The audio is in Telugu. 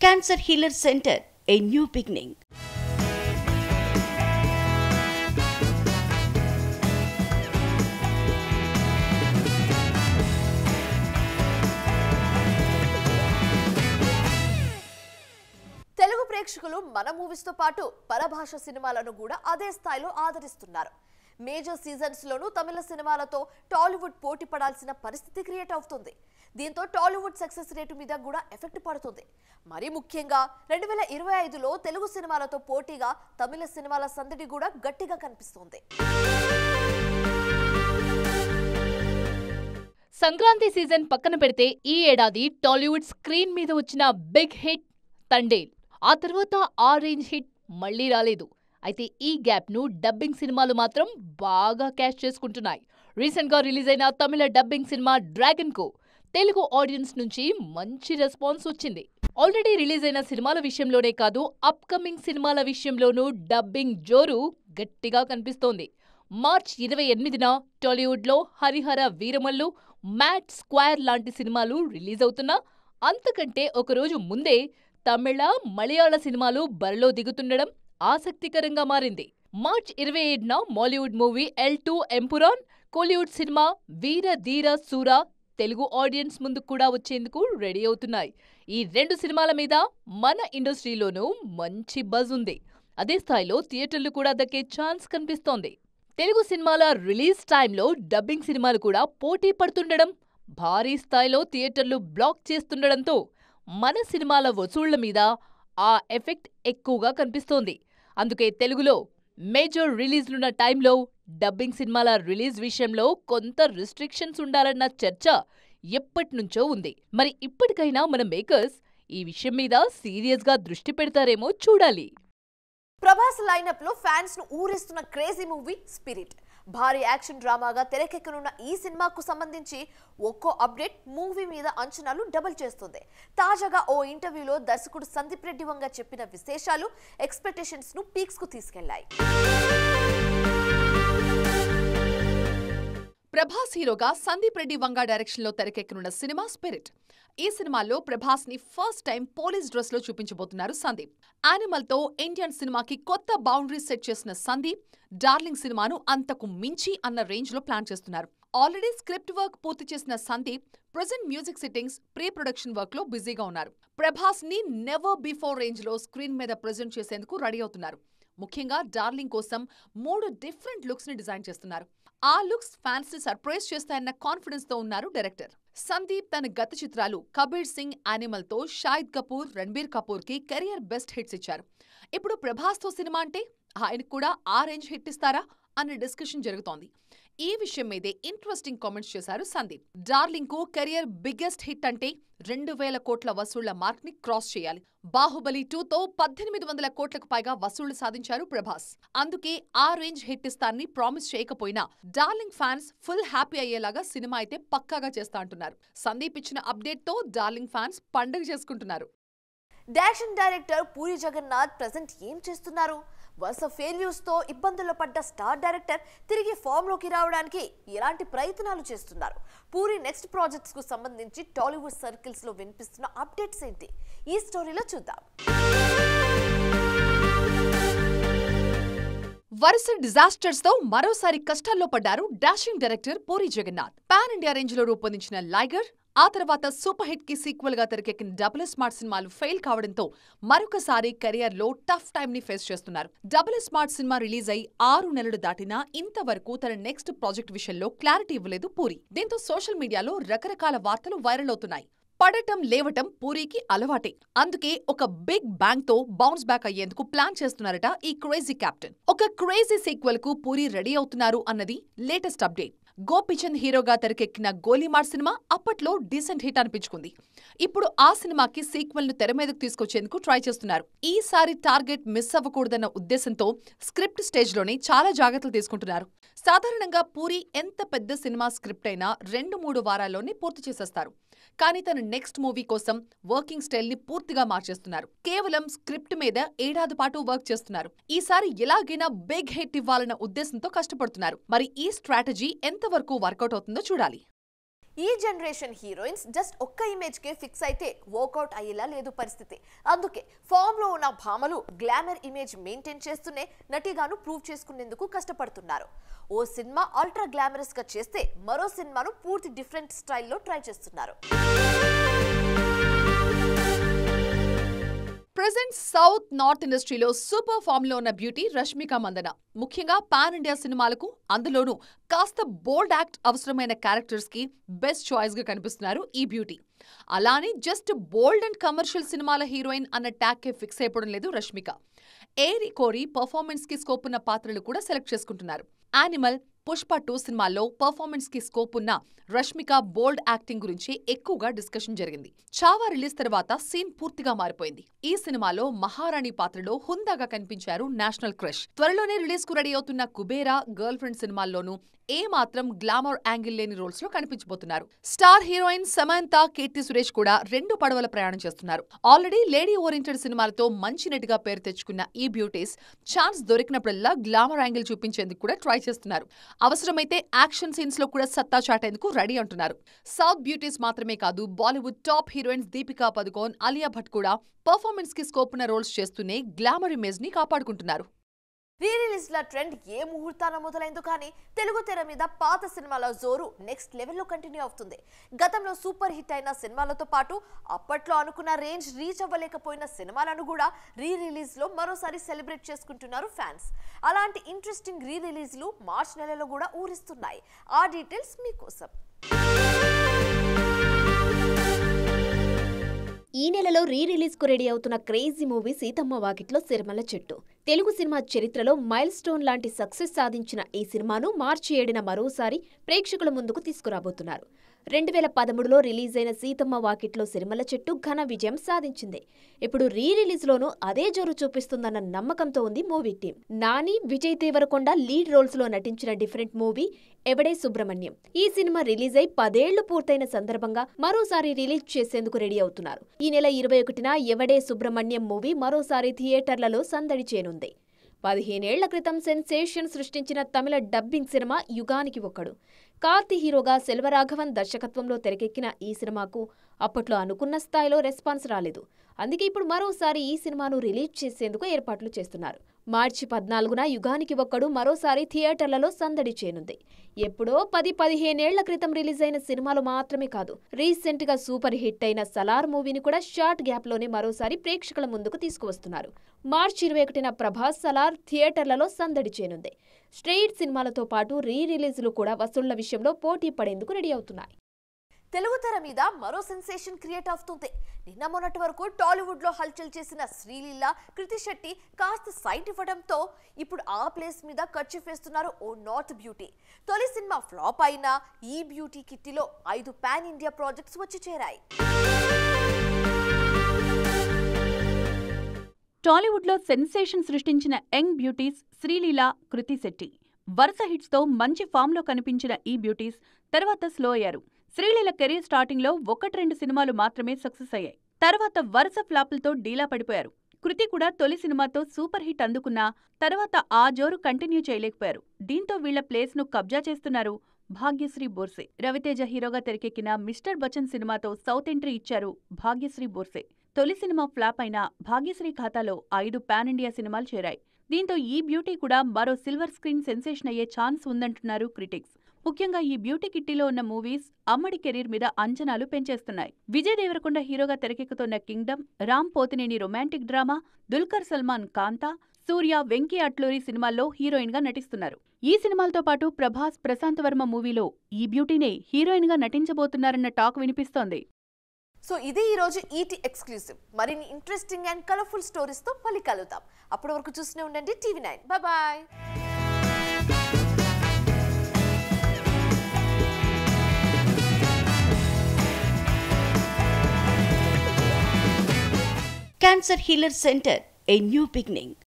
Cancer Healer Center, a new beginning. Telugu ప్రేక్షకులు మన మూవీస్ తో పాటు పరభాష సినిమాలను కూడా అదే స్థాయిలో ఆదరిస్తున్నారు. మేజర్ సీజన్స్ లోను తమిళ సినిమాలతో టాలీవుడ్ పోటీ పడాల్సిన పరిస్థితి క్రియేట్ అవుతుంది. దీంతో టాలీవుడ్ సక్సెస్ రేటు మీద కూడా ఎఫెక్ట్ పడుతుంది. మరి ముఖ్యంగా 2025లో తెలుగు సినిమాలతో పోటీగా తమిళ సినిమాల సందడి కూడా గట్టిగా కనిపిస్తుంది. సంక్రాంతి సీజన్ పక్కన పెడితే ఈ ఏడాది టాలీవుడ్ స్క్రీన్ మీద వచ్చిన బిగ్ హిట్ తండేల్. ఆ తర్వాత ఆ రేంజ్ హిట్ మళ్లీ రాలేదు. అయితే ఈ గ్యాప్ ను డబ్బింగ్ సినిమాలు మాత్రం బాగా క్యాష్ చేసుకుంటున్నాయి. రీసెంట్ గా రిలీజ్ అయిన తమిళ డబ్బింగ్ సినిమా డ్రాగన్ కు తెలుగు ఆడియన్స్ నుంచి మంచి రెస్పాన్స్ వచ్చింది. ఆల్రెడీ రిలీజ్ అయిన సినిమాల విషయంలోనే కాదు, అప్కమింగ్ సినిమాల విషయంలోనూ డబ్బింగ్ జోరు గట్టిగా కనిపిస్తోంది. మార్చ్ 28న టాలీవుడ్ లో హరిహర వీరమల్లు, మ్యాట్ స్క్వేర్ లాంటి సినిమాలు రిలీజ్ అవుతున్నా అంతకంటే ఒకరోజు ముందే తమిళ, మలయాళ సినిమాలు బరిలో దిగుతుండడం ఆసక్తికరంగా మారింది. మార్చ్ 27న Mollywood movie L2 Empuraan, Kollywood సినిమా వీర ధీర సూర తెలుగు ఆడియన్స్ ముందుకు కూడా వచ్చేందుకు రెడీ అవుతున్నాయి. ఈ రెండు సినిమాల మీద మన ఇండస్ట్రీలోనూ మంచి బజ్ ఉంది. అదే స్థాయిలో థియేటర్లు కూడా దక్కే ఛాన్స్ కనిపిస్తోంది. తెలుగు సినిమాల రిలీజ్ టైంలో డబ్బింగ్ సినిమాలు కూడా పోటీ పడుతుండడం, భారీ స్థాయిలో థియేటర్లు బ్లాక్ చేస్తుండడంతో మన సినిమాల వసూళ్ల మీద ఆ ఎఫెక్ట్ ఎక్కువగా కనిపిస్తోంది. అందుకే తెలుగులో మేజర్ రిలీజ్లున్న టైంలో డబ్బింగ్ సినిమాల రిలీజ్ విషయంలో కొంత రిస్ట్రిక్షన్స్ ఉండాలన్న చర్చ ఎప్పటినుంచో ఉంది. మరి ఇప్పటికైనా మన మేకర్స్ ఈ విషయం మీద సీరియస్గా దృష్టి పెడతారేమో చూడాలి. ప్రభాస్ లైనప్ లో ఫ్యాన్స్ ను ఊరిస్తున్న క్రేజీ మూవీ స్పిరిట్. భారీ యాక్షన్ డ్రామాగా తెరకెక్కనున్న ఈ సినిమాకు సంబంధించి ఒక్కో అప్డేట్ మూవీ మీద అంచనాలు డబుల్ చేస్తుంది. తాజాగా ఓ ఇంటర్వ్యూలో దర్శకుడు సందీప్ రెడ్డి వంగ చెప్పిన విశేషాలు ఎక్స్పెక్టేషన్స్ ను పీక్స్ కు తీసుకెళ్లాయి. ప్రభాస్ హీరోగా సందీప్ రెడ్డి వంగ డైరెక్షన్ లో తెరకెక్కనున్న సినిమా స్పిరిట్. ఈ సినిమాలో ప్రభాస్ ని ఫస్ట్ టైం పోలీస్ డ్రెస్ లో చూపించబోతున్నారు సందీప్. యానిమల్ తో ఇండియన్ సినిమాకి కొత్త బౌండరీస్ సెట్ చేసిన సందీప్ డార్లింగ్ సినిమాను అంతకు మించి అన్న రేంజ్ లో ప్లాన్ చేస్తున్నారు. ఆల్రెడీ స్క్రిప్ట్ వర్క్ పూర్తి చేసిన Sandeep present music sittings, pre production work లో బిజీగా ఉన్నారు. ప్రభాస్ ని నెవర్ బిఫోర్ రేంజ్ లో స్క్రీన్ మీద ప్రెజెంట్ చేసేందుకు రెడీ అవుతున్నారు. ముఖ్యంగా డార్లింగ్ కోసం 3 డిఫరెంట్ లుక్స్ ని డిజైన్ చేస్తున్నారు. ఆ లుక్స్ ఫ్యాన్స్ ని సర్ప్రైజ్ చేస్తాయన్న కాన్ఫిడెన్స్ తో ఉన్నారు డైరెక్టర్. సందీప్ తన గత చిత్రాలు కబీర్ సింగ్, యానిమల్ తో షాహిద్ కపూర్, రణబీర్ కపూర్ కి కెరియర్ బెస్ట్ హిట్స్ ఇచ్చారు. ఇప్పుడు ప్రభాస్ తో సినిమా అంటే ఆయనకు కూడా ఆ రేంజ్ హిట్ ఇస్తారా అన్న డిస్కషన్ జరుగుతోంది. ఈ విషయం మీదే ఇంట్రెస్టింగ్ కామెంట్స్ చేశారు సందీప్. డార్లింగ్ కు కెరియర్ బిగ్గెస్ట్ హిట్ అంటే 2000 కోట్ల వసూళ్ల మార్క్ ని క్రాస్ చేయాలి. బాహుబలి 2తో 1800 కోట్లకు పైగా వసూళ్లు సాధించారు ప్రభాస్. అందుకే ఆ రేంజ్ హిట్ ఇస్తారని ప్రామిస్ చేయకపోయినా డార్లింగ్ ఫ్యాన్స్ ఫుల్ హ్యాపీ అయ్యేలాగా సినిమా అయితే పక్కాగా చేస్తా అంటున్నారు. సందీప్ ఇచ్చిన అప్డేట్ తో డార్లింగ్ ఫ్యాన్స్ పండుగ చేసుకుంటున్నారు. డాక్షన్ డైరెక్టర్ పూరి జగన్నాథ్ ప్రెజెంట్ ఏం చేస్తున్నారు? వరుస ఫెయిల్యూర్స్ తో ఇబ్బందుల్లో పడ్డ స్టార్ డైరెక్టర్ తిరిగి ఫామ్ లోకి రావడానికి ఎలాంటి ప్రయత్నాలు చేస్తున్నారు? పూరి నెక్స్ట్ ప్రాజెక్ట్స్ కు సంబంధించి టాలీవుడ్ సర్కిల్స్ లో వినిపిస్తున్న అప్డేట్స్ ఏంటి? ఈ స్టోరీలో చూద్దాం. వరుస డిజాస్టర్స్ తో మరోసారి కష్టాల్లో పడ్డారు dashing director Puri Jagannadh. Pan India range లో రూపొందించిన లైగర్, ఆ తర్వాత సూపర్ హిట్ కి సీక్వెల్ గా తెరకెక్కిన డబుల్ స్మార్ట్ సినిమాలు ఫెయిల్ కావడంతో మరొకసారి కెరియర్ లో టఫ్ టైం ని ఫేస్ చేస్తున్నారు. డబుల్ స్మార్ట్ సినిమా రిలీజ్ అయి 6 నెలలు దాటినా ఇంతవరకు తన నెక్స్ట్ ప్రాజెక్ట్ విషయంలో క్లారిటీ ఇవ్వలేదు పూరి. దీంతో సోషల్ మీడియాలో రకరకాల వార్తలు వైరల్ అవుతున్నాయి. పడటం లేవటం పూరికి అలవాటే. అందుకే ఒక బిగ్ బ్యాంగ్ తో బౌన్స్ బ్యాక్ అయ్యేందుకు ప్లాన్ చేస్తున్నారట ఈ క్రేజీ కెప్టెన్. ఒక క్రేజీ సీక్వెల్ కు పూరి రెడీ అవుతున్నారు అన్నది లేటెస్ట్ అప్డేట్. గోపీచంద్ హీరోగా తెరకెక్కిన గోలీమార్ సినిమా అప్పట్లో డీసెంట్ హిట్ అనిపించుకుంది. ఇప్పుడు ఆ సినిమాకి సీక్వెల్ ను తెర మీదకు తీసుకొచ్చేందుకు ట్రై చేస్తున్నారు. ఈసారి టార్గెట్ మిస్ అవ్వకూడదన్న ఉద్దేశంతో స్క్రిప్ట్ స్టేజ్ లోనే చాలా జాగ్రత్తలు తీసుకుంటున్నారు. సాధారణంగా పూరి ఎంత పెద్ద సినిమా స్క్రిప్ట్ అయినా 2-3 వారాల్లోనే పూర్తి చేసేస్తారు. కానీ తన నెక్స్ట్ మూవీ కోసం వర్కింగ్ స్టైల్ ని పూర్తిగా మార్చేస్తున్నారు. కేవలం స్క్రిప్ట్ మీద 1 ఏడాది పాటు వర్క్ చేస్తున్నారు. ఈసారి ఎలాగైనా బిగ్ హిట్ ఇవ్వాలన్న ఉద్దేశంతో కష్టపడుతున్నారు. మరి ఈ స్ట్రాటజీ ఎంతవరకు వర్కౌట్ అవుతుందో చూడాలి. ఈ జనరేషన్ హీరోయిన్స్ జస్ట్ ఒక్క ఇమేజ్కే ఫిక్స్ అయితే వర్కౌట్ అయ్యేలా లేదు పరిస్థితి. అందుకే ఫామ్లో ఉన్న భామలు గ్లామర్ ఇమేజ్ మెయింటైన్ చేస్తూనే నటిగాను ప్రూవ్ చేసుకునేందుకు కష్టపడుతున్నారు. ఓ సినిమా అల్ట్రా గ్లామరస్ గా చేస్తే మరో సినిమాను పూర్తి డిఫరెంట్ స్టైల్లో ట్రై చేస్తున్నారు. ప్రెజెంట్ సౌత్ నార్త్ ఇండస్ట్రీలో సూపర్ ఫామ్ లో ఉన్న బ్యూటీ రష్మిక మందన. ముఖ్యంగా పాన్ ఇండియా సినిమాలకు, అందులోనూ కాస్త బోల్డ్ యాక్ట్ అవసరమైన క్యారెక్టర్స్ కి బెస్ట్ చాయిస్ గా కనిపిస్తున్నారు ఈ బ్యూటీ. అలానే జస్ట్ బోల్డ్ అండ్ కమర్షియల్ సినిమాల హీరోయిన్ అన్న ట్యాగ్ కే ఫిక్స్ అయిపోవడం లేదు రష్మిక. ఏరి కోరి పర్ఫార్మెన్స్ కి స్కోప్ ఉన్న పాత్రలు కూడా సెలెక్ట్ చేసుకుంటున్నారు. యానిమల్, పుష్ప 2 సినిమాల్లో పర్ఫార్మెన్స్ కి స్కోప్ ఉన్న రష్మిక బోల్డ్ యాక్టింగ్ గురించి ఎక్కువగా డిస్కషన్ జరిగింది. చావా రిలీజ్ తర్వాత సీన్ పూర్తిగా మారిపోయింది. ఈ సినిమాలో మహారాణి పాత్రలో హుందాగా కనిపించారు నేషనల్ క్రష్. త్వరలోనే రిలీజ్ కు రెడీ అవుతున్న కుబేరా, గర్ల్ ఫ్రెండ్ సినిమాల్లోనూ ఏ మాత్రం గ్లామర్ యాంగిల్ లేని రోల్స్ లో కనిపించబోతున్నారు. స్టార్ హీరోయిన్ సమంతా, కీర్తి సురేష్ కూడా 2 పడవల ప్రయాణం చేస్తున్నారు. ఆల్రెడీ లేడీ ఓరియంటెడ్ సినిమాలతో మంచి నటిగా పేరు తెచ్చుకున్న ఈ బ్యూటీస్ ఛాన్స్ దొరికినప్పుడల్లా గ్లామర్ యాంగిల్ చూపించేందుకు కూడా ట్రై చేస్తున్నారు. అవసరమైతే యాక్షన్ సీన్స్ లో కూడా సత్తా చాటేందుకు రెడీ అంటున్నారు. సౌత్ బ్యూటీస్ మాత్రమే కాదు, బాలీవుడ్ టాప్ హీరోయిన్స్ దీపికా పదుకోన్, అలియా భట్ కూడా పర్ఫార్మెన్స్ కి స్కోప్ ఉన్న రోల్స్ చేస్తూనే గ్లామర్ ఇమేజ్ ని కాపాడుకుంటున్నారు. రీ రిలీజ్ల ట్రెండ్ ఏ ముహూర్తాన మొదలైందో కానీ తెలుగు తెర మీద పాత సినిమాల జోరు నెక్స్ట్ లెవెల్లో కంటిన్యూ అవుతుంది. గతంలో సూపర్ హిట్ అయిన సినిమాలతో పాటు అప్పట్లో అనుకున్న రేంజ్ రీచ్ అవ్వలేకపోయిన సినిమాలను కూడా రీ రిలీజ్లో మరోసారి సెలబ్రేట్ చేసుకుంటున్నారు ఫ్యాన్స్. అలాంటి ఇంట్రెస్టింగ్ రీ రిలీజ్లు మార్చ్ నెలలో కూడా ఊరిస్తున్నాయి. ఆ డీటెయిల్స్ మీకోసం. ఈ నెలలో రీ రిలీజ్ కు రెడీ అవుతున్న క్రేజీ మూవీ సీతమ్మ వాకిట్లో సిరిమల్ల చెట్టు. తెలుగు సినిమా చరిత్రలో మైల్ స్టోన్ లాంటి సక్సెస్ సాధించిన ఈ సినిమాను మార్చి 7న మరోసారి ప్రేక్షకుల ముందుకు తీసుకురాబోతున్నారు. 2013లో రిలీజ్ అయిన సీతమ్మ వాకిట్లో సిరిమల్ల చెట్టు ఘన విజయం సాధించింది. ఇప్పుడు రీ రిలీజ్లోనూ అదే జోరు చూపిస్తుందన్న నమ్మకంతో ఉంది movie team. Nani, Vijay Deverakonda lead roles లో నటించిన డిఫరెంట్ మూవీ ఎవడే సుబ్రహ్మణ్యం. ఈ సినిమా రిలీజ్ అయి 10 ఏళ్లు పూర్తయిన సందర్భంగా మరోసారి రిలీజ్ చేసేందుకు రెడీ అవుతున్నారు. ఈ నెల 21న ఎవడే సుబ్రహ్మణ్యం మూవీ మరోసారి థియేటర్లలో సందడి చేనుంది. 15 ఏళ్ల క్రితం సెన్సేషన్ సృష్టించిన తమిళ డబ్బింగ్ సినిమా యుగానికి ఒకడు. కార్తి హీరోగా సెల్వరాఘవన్ దర్శకత్వంలో తెరకెక్కిన ఈ సినిమాకు అప్పట్లో అనుకున్న స్థాయిలో రెస్పాన్స్ రాలేదు. అందుకే ఇప్పుడు మరోసారి ఈ సినిమాను రిలీజ్ చేసేందుకు ఏర్పాట్లు చేస్తున్నారు. మార్చి 14న యుగానికి ఒక్కడు మరోసారి థియేటర్లలో సందడి చేనుంది. ఎప్పుడో 10-15 ఏళ్ల క్రితం రిలీజ్ అయిన సినిమాలు మాత్రమే కాదు, రీసెంట్ గా సూపర్ హిట్ అయిన సలార్ మూవీని కూడా షార్ట్ గ్యాప్ లోనే మరోసారి ప్రేక్షకుల ముందుకు తీసుకువస్తున్నారు. మార్చి 21న ప్రభాస్ సలార్ థియేటర్లలో సందడి చేనుంది. స్ట్రెయిట్ సినిమాలతో పాటు రీ రిలీజులు కూడా వసూళ్ల విషయంలో పోటీ పడేందుకు రెడీ అవుతున్నాయి. తెలుగు తెర మీద మరో సెన్సేషన్ క్రియేట్ అవుతుంది. నిన్న మొన్నటి వరకు టాలీవుడ్ లో హల్చల్ చేసిన శ్రీలీల, కృతి శెట్టి కాస్త సైట్ ఇవ్వడంతో ఇప్పుడు ఆ ప్లేస్ మీద ఖర్చు వేస్తున్నారు ఓ నార్త్ బ్యూటీ. తొలి సినిమా ఫ్లాప్ అయినా ఈ బ్యూటీ కిట్టిలో 5 పాన్ ఇండియా ప్రాజెక్ట్స్ వచ్చి చేరాయి. టాలీవుడ్లో సెన్సేషన్ సృష్టించిన యంగ్ బ్యూటీస్ శ్రీలీల, కృతి శెట్టి. వరుస హిట్స్తో మంచి ఫామ్లో కనిపించిన ఈ బ్యూటీస్ తర్వాత స్లో అయ్యారు. శ్రీలీల కెరీర్ స్టార్టింగ్లో 1-2 సినిమాలు మాత్రమే సక్సెస్ అయ్యాయి. తర్వాత వరుస ఫ్లాపులతో డీలా పడిపోయారు. కృతి కూడా తొలి సినిమాతో సూపర్ హిట్ అందుకున్నా తర్వాత ఆ జోరు కంటిన్యూ చేయలేకపోయారు. దీంతో వీళ్ల ప్లేస్ను కబ్జా చేస్తున్నారు భాగ్యశ్రీ బోర్సే. రవితేజ హీరోగా తెరకెక్కిన మిస్టర్ బచ్చన్ సినిమాతో సౌత్ ఎంట్రీ ఇచ్చారు భాగ్యశ్రీ బోర్సే. తొలి సినిమా ఫ్లాప్ అయిన భాగ్యశ్రీ ఖాతాలో 5 పాన్ ఇండియా సినిమాలు చేరాయి. దీంతో ఈ బ్యూటీ కూడా మరో సిల్వర్ స్క్రీన్ సెన్సేషన్ అయ్యే ఛాన్స్ ఉందంటున్నారు క్రిటిక్స్. ముఖ్యంగా ఈ బ్యూటీ కిట్టీలో ఉన్న మూవీస్ అమ్మడి కెరీర్ మీద అంచనాలు పెంచేస్తున్నాయి. విజయ్ దేవరకొండ హీరోగా తెరకెక్కుతున్న kingdom, Ram Pothineni romantic drama, Dulquer Salmaan Kaantha, Suriya, Venky Atluri సినిమాల్లో హీరోయిన్ గా నటిస్తున్నారు. ఈ సినిమాలతో పాటు ప్రభాస్, ప్రశాంత్ వర్మ మూవీలో ఈ బ్యూటీనే హీరోయిన్ గా నటించబోతున్నారన్న టాక్ వినిపిస్తోంది. సో ఇది ఈ రోజు ఈటీ ఎక్స్క్లూసివ్. మరిన్ని ఇంట్రెస్టింగ్ అండ్ కలర్ఫుల్ స్టోరీస్ తో మళ్ళీ కలుద్దాం. అప్పటి వరకు చూస్తూనే ఉండండి TV9. Bye. Cancer Healer Center, a new beginning.